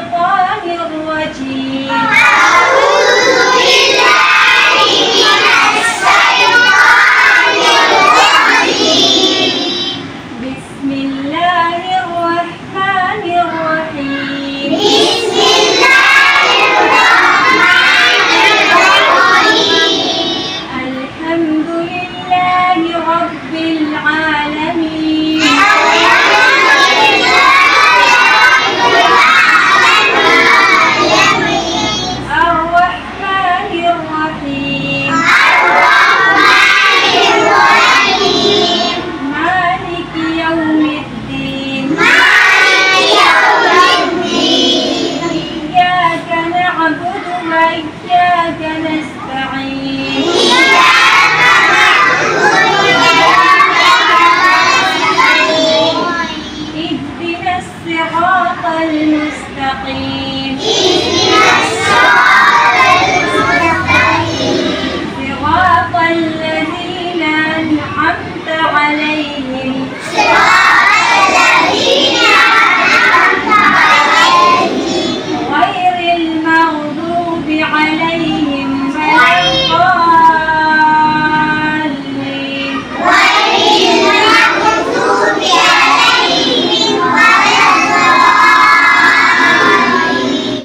الشيطان الرجيم. بسم الله الرحمن الرحيم. الحمد لله رب العالمين. الرحمن الرحيم. مالك يوم الدين. إياك نعبد وإياك نستعين. اهدنا الصراط المستقيم.